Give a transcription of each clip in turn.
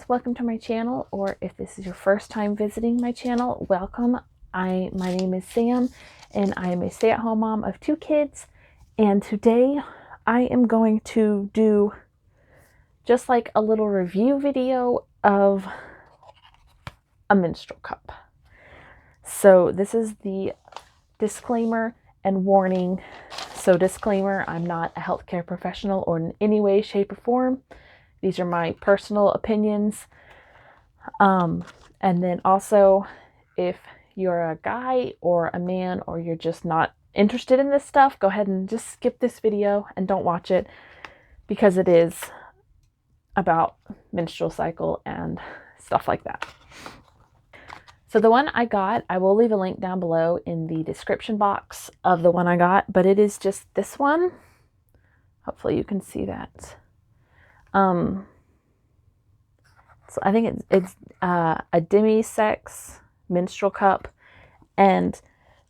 welcome to my channel, or if this is your first time visiting my channel, welcome. My name is Sam, and I am a stay-at-home mom of 2 kids, and today I am going to do just like a little review video of a menstrual cup. So this is the disclaimer and warning. So disclaimer, I'm not a healthcare professional or in any way, shape, or form. These are my personal opinions. And then also, if you're a guy or a man, or you're just not interested in this stuff, go ahead and just skip this video and don't watch it, because it is about menstrual cycle and stuff like that. So the one I got, I will leave a link down below in the description box of the one I got, but it is just this one. Hopefully you can see that. So I think it's a demi-sex menstrual cup, and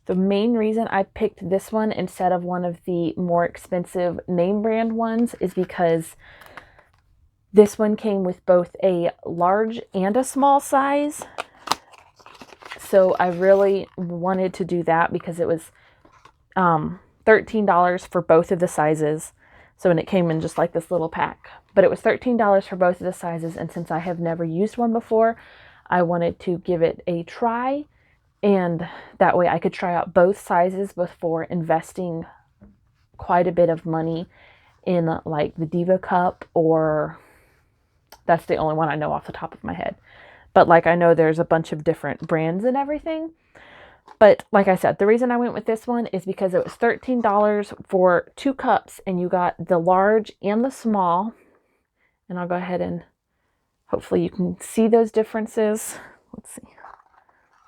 the main reason I picked this one instead of one of the more expensive name brand ones is because this one came with both a large and a small size. So I really wanted to do that because it was $13 for both of the sizes. So, and it came in just like this little pack, but it was $13 for both of the sizes. And since I have never used one before, I wanted to give it a try. And that way I could try out both sizes before investing quite a bit of money in like the Diva cup, or that's the only one I know off the top of my head. But like, I know there's a bunch of different brands and everything. But like I said, the reason I went with this one is because it was $13 for 2 cups, and you got the large and the small. And I'll go ahead and hopefully you can see those differences. Let's see.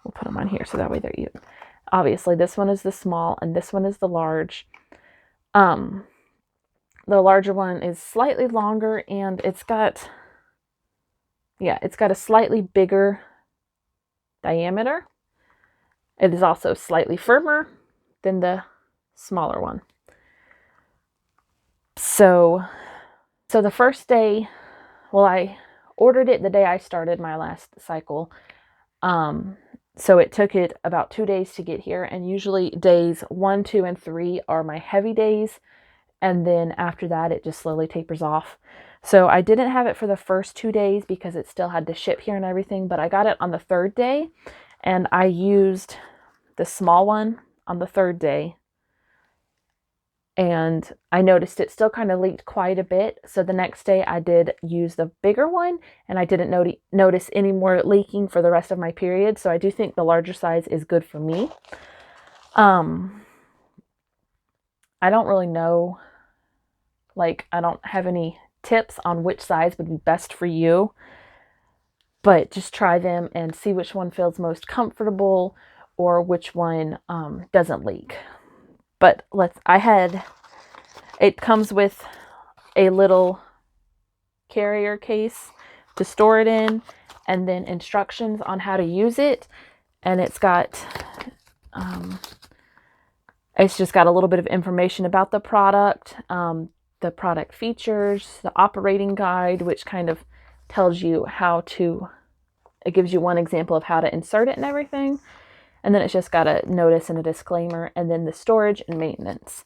We'll put them on here so that way they're even. Obviously, this one is the small and this one is the large. The larger one is slightly longer, and it's got a slightly bigger diameter. It is also slightly firmer than the smaller one. So the first day, well, I ordered it the day I started my last cycle. So it took it about 2 days to get here, and usually days 1, 2, and 3 are my heavy days. And then after that, it just slowly tapers off. So I didn't have it for the first 2 days because it still had to ship here and everything, but I got it on the 3rd day, and I used the small one on the 3rd day. And I noticed it still kind of leaked quite a bit. So the next day I did use the bigger one, and I didn't notice any more leaking for the rest of my period. So I do think the larger size is good for me. I don't really know, like, I don't have any tips on which size would be best for you, but just try them and see which one feels most comfortable, or which one doesn't leak. But it comes with a little carrier case to store it in, and then instructions on how to use it. And it's just got a little bit of information about the product, the product features, the operating guide, which kind of tells you it gives you one example of how to insert it and everything. And then it's just got a notice and a disclaimer, and then the storage and maintenance.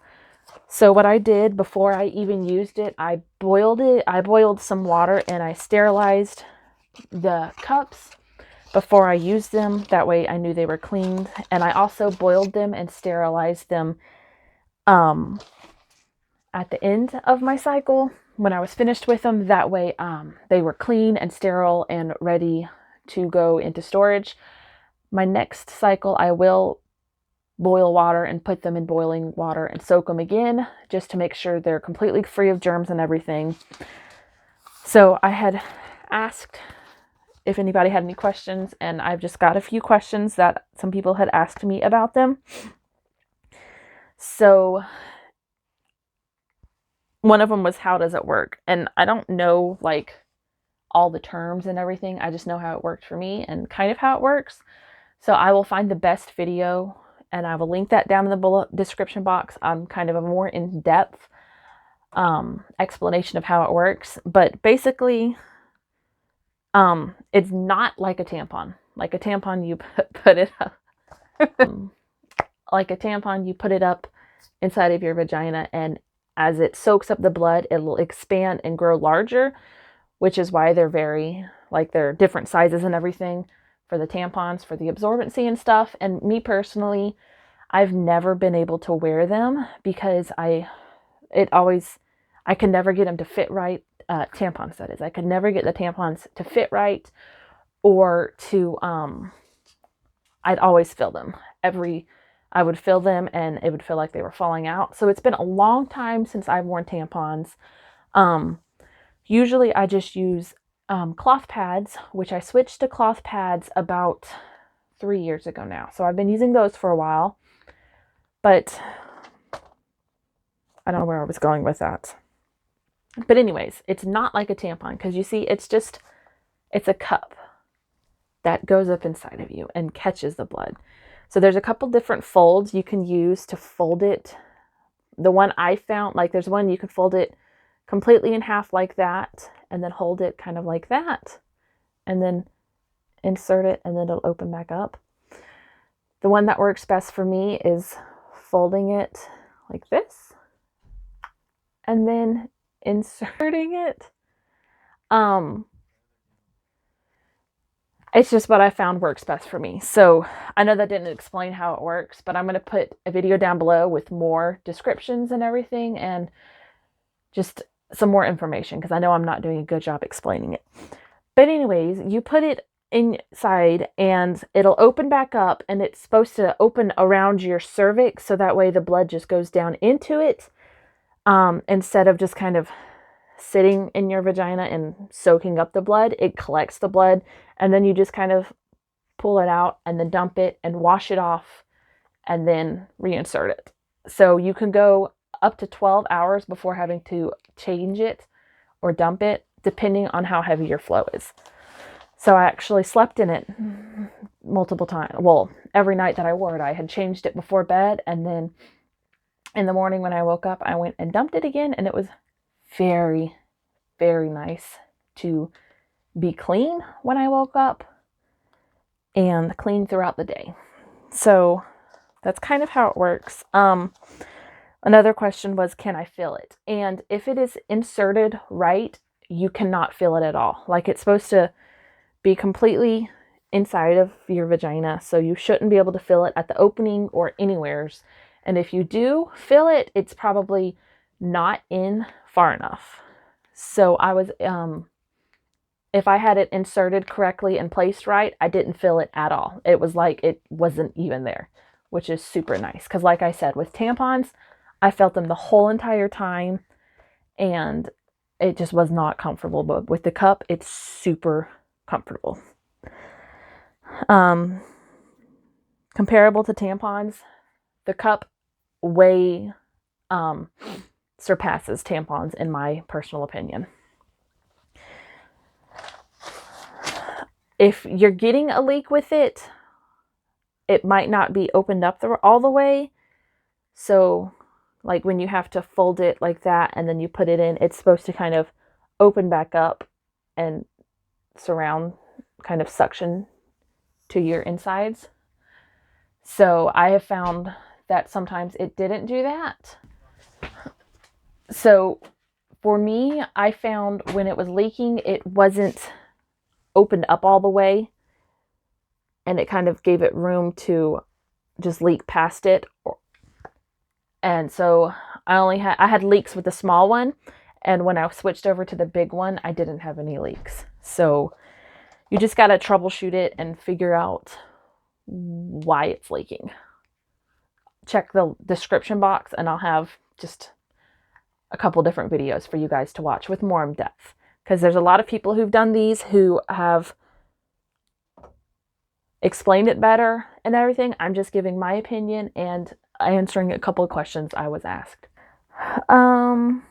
So what I did before I even used it, I boiled some water, and I sterilized the cups before I used them. That way I knew they were cleaned. And I also boiled them and sterilized them at the end of my cycle when I was finished with them. That way they were clean and sterile and ready to go into storage. My next cycle, I will boil water and put them in boiling water and soak them again, just to make sure they're completely free of germs and everything. So I had asked if anybody had any questions, and I've just got a few questions that some people had asked me about them. So one of them was, how does it work? And I don't know like all the terms and everything. I just know how it worked for me and kind of how it works. So I will find the best video, and I will link that down in the description box on kind of a more in-depth explanation of how it works. But basically, It's not like a tampon. Like a tampon, you put it up. Like a tampon, you put it up inside of your vagina, and as it soaks up the blood, it will expand and grow larger, which is why they're different sizes and everything for the tampons, for the absorbency and stuff. And me personally, I've never been able to wear them because I can never get them to fit right. Tampons, that is. I could never get the tampons to fit right, or to, I'd always fill them. I would fill them and it would feel like they were falling out. So it's been a long time since I've worn tampons. Usually I just use cloth pads, which I switched to cloth pads about 3 years ago now. So I've been using those for a while, but I don't know where I was going with that. But anyways, it's not like a tampon, because you see, it's a cup that goes up inside of you and catches the blood. So there's a couple different folds you can use to fold it. The one I found, like there's one you can fold it completely in half like that, and then hold it kind of like that, and then insert it, and then it'll open back up. The one that works best for me is folding it like this, and then inserting it. It's just what I found works best for me. So I know that didn't explain how it works, but I'm going to put a video down below with more descriptions and everything, and just some more information, because I know I'm not doing a good job explaining it. But anyways, you put it inside and it'll open back up, and it's supposed to open around your cervix, so that way the blood just goes down into it, instead of just kind of sitting in your vagina and soaking up the blood. It collects the blood, and then you just kind of pull it out and then dump it and wash it off and then reinsert it. So you can go up to 12 hours before having to change it or dump it, depending on how heavy your flow is. So I actually slept in it multiple times. Well, every night that I wore it, I had changed it before bed, and then in the morning when I woke up, I went and dumped it again, and it was very, very nice to be clean when I woke up and clean throughout the day. So that's kind of how it works. Another question was, can I feel it? And if it is inserted right, you cannot feel it at all. Like, it's supposed to be completely inside of your vagina, so you shouldn't be able to feel it at the opening or anywheres. And if you do feel it, it's probably not in far enough. So I was, if I had it inserted correctly and placed right, I didn't feel it at all. It was like it wasn't even there, which is super nice. Because like I said, with tampons, I felt them the whole entire time, and it just was not comfortable. But with the cup, it's super comfortable. Comparable to tampons, the cup way surpasses tampons in my personal opinion. If you're getting a leak with it, it might not be opened up all the way. So like when you have to fold it like that and then you put it in, it's supposed to kind of open back up and surround, kind of suction to your insides. So I have found that sometimes it didn't do that. So for me, I found when it was leaking, it wasn't opened up all the way, and it kind of gave it room to just leak past it. And so I had leaks with the small one, and when I switched over to the big one, I didn't have any leaks. So you just got to troubleshoot it and figure out why it's leaking. Check the description box, and I'll have just a couple different videos for you guys to watch with more in depth, because there's a lot of people who've done these who have explained it better and everything. I'm just giving my opinion and answering a couple of questions I was asked. One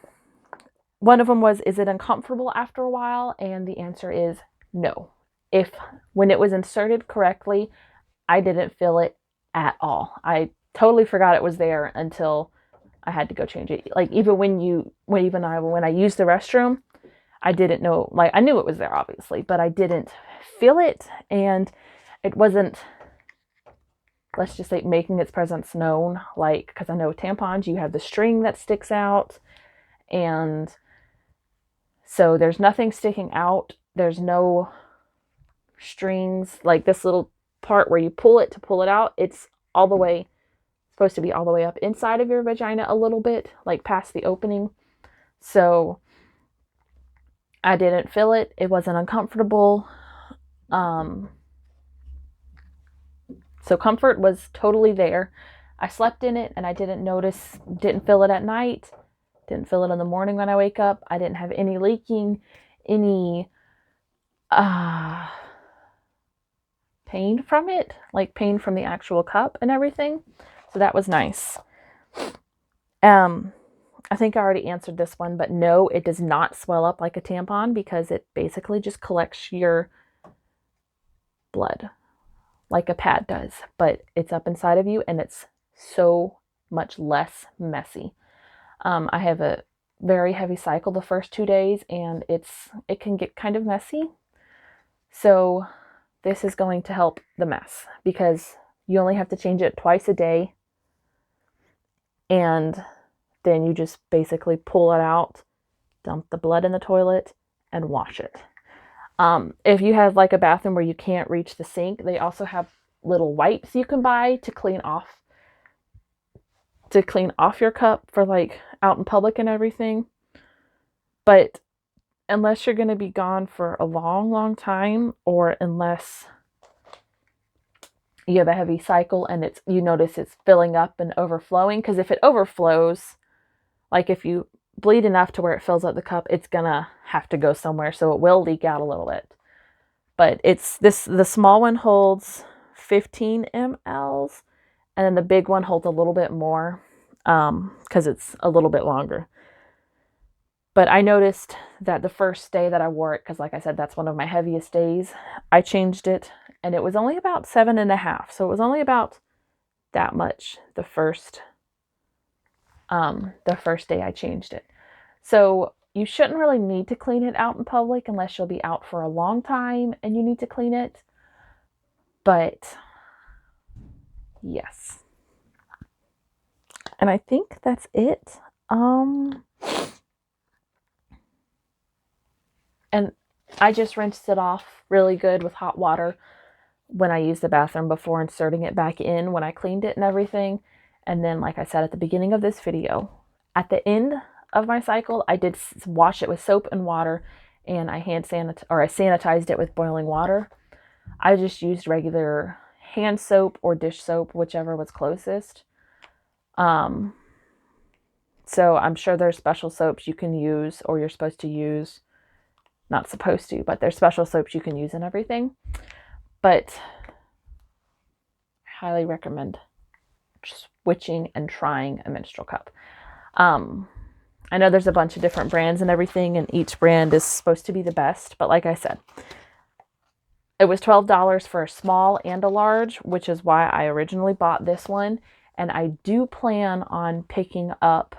of them was, is it uncomfortable after a while? And the answer is no. When it was inserted correctly, I didn't feel it at all. I totally forgot it was there until I had to go change it. Like even when I used the restroom, I didn't know, like, I knew it was there, obviously, but I didn't feel it, and it wasn't, let's just say, making its presence known, like, because I know tampons, you have the string that sticks out, and so there's nothing sticking out. There's no strings, like this little part where you pull it to pull it out, it's all the way, supposed to be all the way up inside of your vagina a little bit, like past the opening. So I didn't feel it. It wasn't uncomfortable. So comfort was totally there. I slept in it and I didn't feel it at night, didn't feel it in the morning when I wake up. I didn't have any leaking, any pain from it, like pain from the actual cup and everything. So that was nice. I think I already answered this one, but no, it does not swell up like a tampon because it basically just collects your blood like a pad does, but it's up inside of you and it's so much less messy. I have a very heavy cycle the first 2 days and it can get kind of messy. So this is going to help the mess because you only have to change it twice a day, and then you just basically pull it out, dump the blood in the toilet, and wash it. If you have like a bathroom where you can't reach the sink, they also have little wipes you can buy to clean off your cup for like out in public and everything. But unless you're going to be gone for a long, long time, or unless you have a heavy cycle and you notice it's filling up and overflowing, because if it overflows, like if you bleed enough to where it fills up the cup, it's gonna have to go somewhere, so it will leak out a little bit. But the small one holds 15 mLs, and then the big one holds a little bit more because it's a little bit longer. But I noticed that the first day that I wore it, because like I said, that's one of my heaviest days, I changed it and it was only about 7.5. So it was only about that much the first day I changed it. So you shouldn't really need to clean it out in public unless you'll be out for a long time and you need to clean it. But yes. And I think that's it. And I just rinsed it off really good with hot water when I used the bathroom before inserting it back in when I cleaned it and everything. And then, like I said at the beginning of this video, at the end of my cycle, I did wash it with soap and water, and I sanitized it with boiling water. I just used regular hand soap or dish soap, whichever was closest. So I'm sure there's special soaps you can use, or you're supposed to use. Not supposed to, but there's special soaps you can use and everything. But I highly recommend switching and trying a menstrual cup. I know there's a bunch of different brands and everything, and each brand is supposed to be the best, but like I said, it was $12 for a small and a large, which is why I originally bought this one. And I do plan on picking up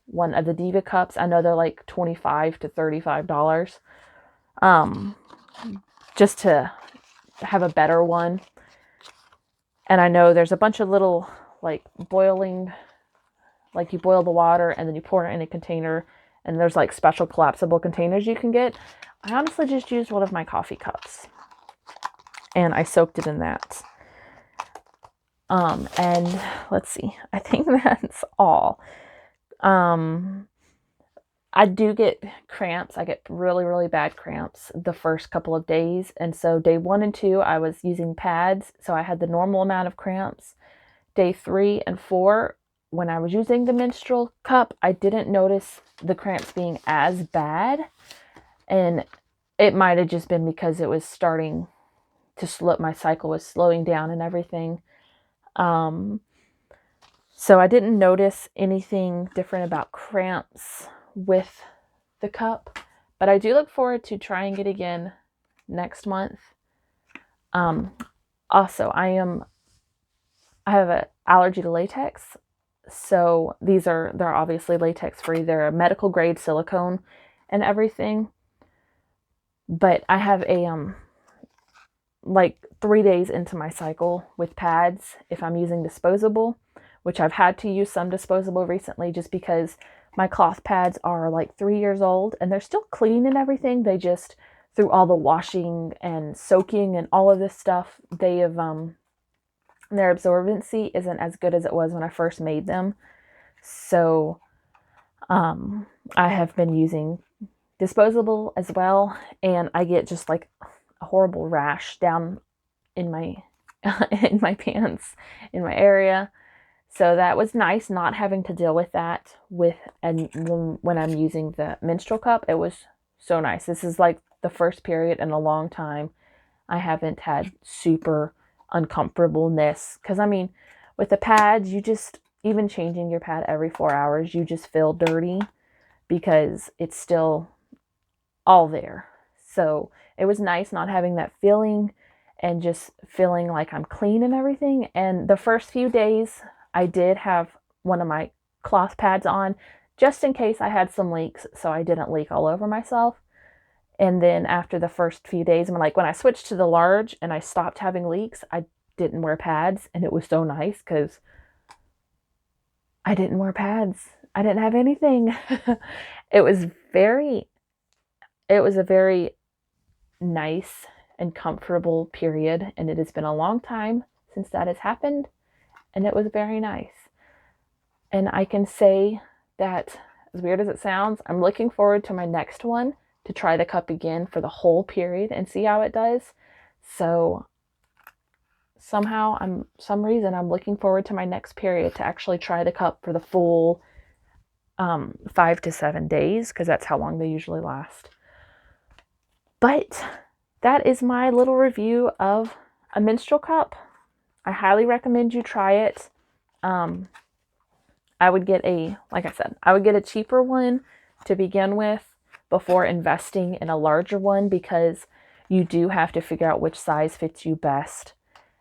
one of the Diva cups. I know they're like $25 to $35. Just to have a better one. And I know there's a bunch of little like boiling, like you boil the water and then you pour it in a container, and there's like special collapsible containers you can get. I honestly just used one of my coffee cups and I soaked it in that. And let's see, I think that's all. I do get cramps. I get really, really bad cramps the first couple of days. And so day 1 and 2, I was using pads. So I had the normal amount of cramps. Day 3 and 4, when I was using the menstrual cup, I didn't notice the cramps being as bad. And it might have just been because it was starting to slow, my cycle was slowing down and everything. So I didn't notice anything different about cramps with the cup, but I do look forward to trying it again next month. Also, I have an allergy to latex, so they're obviously latex free. They're a medical grade silicone and everything. But I have a like 3 days into my cycle with pads if I'm using disposable, which I've had to use some disposable recently just because my cloth pads are like 3 years old and they're still clean and everything. They just, through all the washing and soaking and all of this stuff, they have their absorbency isn't as good as it was when I first made them. So I have been using disposable as well, and I get just like a horrible rash down in my in my pants, in my area. So that was nice not having to deal with that when I'm using the menstrual cup. It was so nice. This is like the first period in a long time I haven't had super uncomfortableness. Because I mean, with the pads, you just, even changing your pad every 4 hours, you just feel dirty because it's still all there. So it was nice not having that feeling and just feeling like I'm clean and everything. And the first few days, I did have one of my cloth pads on just in case I had some leaks, so I didn't leak all over myself. And then after the first few days, I'm like, when I switched to the large and I stopped having leaks, I didn't wear pads, and it was so nice because I didn't wear pads. I didn't have anything. It was a very nice and comfortable period, and it has been a long time since that has happened, and it was very nice. And I can say that, as weird as it sounds, I'm looking forward to my next one to try the cup again for the whole period and see how it does. So some reason I'm looking forward to my next period to actually try the cup for the full 5 to 7 days, because that's how long they usually last. But that is my little review of a menstrual cup. I highly recommend you try it. I would get I would get a cheaper one to begin with before investing in a larger one, because you do have to figure out which size fits you best.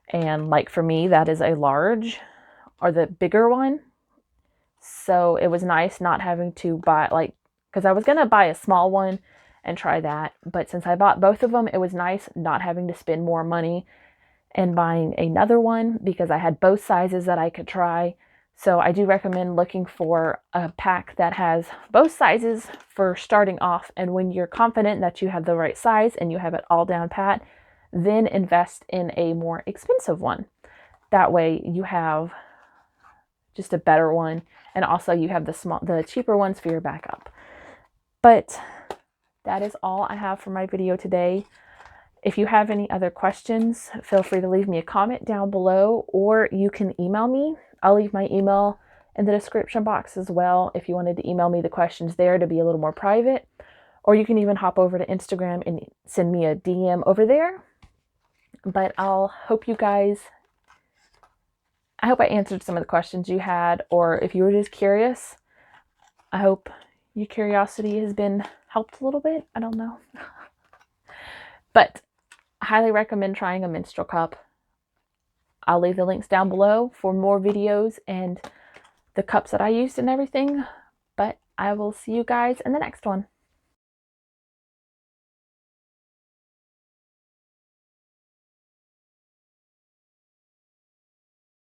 And like for me, that is a large, or the bigger one. So it was nice not having to buy, because I was going to buy a small one and try that. But since I bought both of them, it was nice not having to spend more money and buying another one, because I had both sizes that I could try. So I do recommend looking for a pack that has both sizes for starting off. And when you're confident that you have the right size and you have it all down pat, then invest in a more expensive one. That way you have just a better one, and also you have the cheaper ones for your backup. But that is all I have for my video today. If you have any other questions, feel free to leave me a comment down below, or you can email me. I'll leave my email in the description box as well if you wanted to email me the questions there to be a little more private. Or you can even hop over to Instagram and send me a DM over there. But I hope I answered some of the questions you had, or if you were just curious, I hope your curiosity has been helped a little bit. I don't know. But I highly recommend trying a menstrual cup. I'll leave the links down below for more videos and the cups that I used and everything. But I will see you guys in the next one.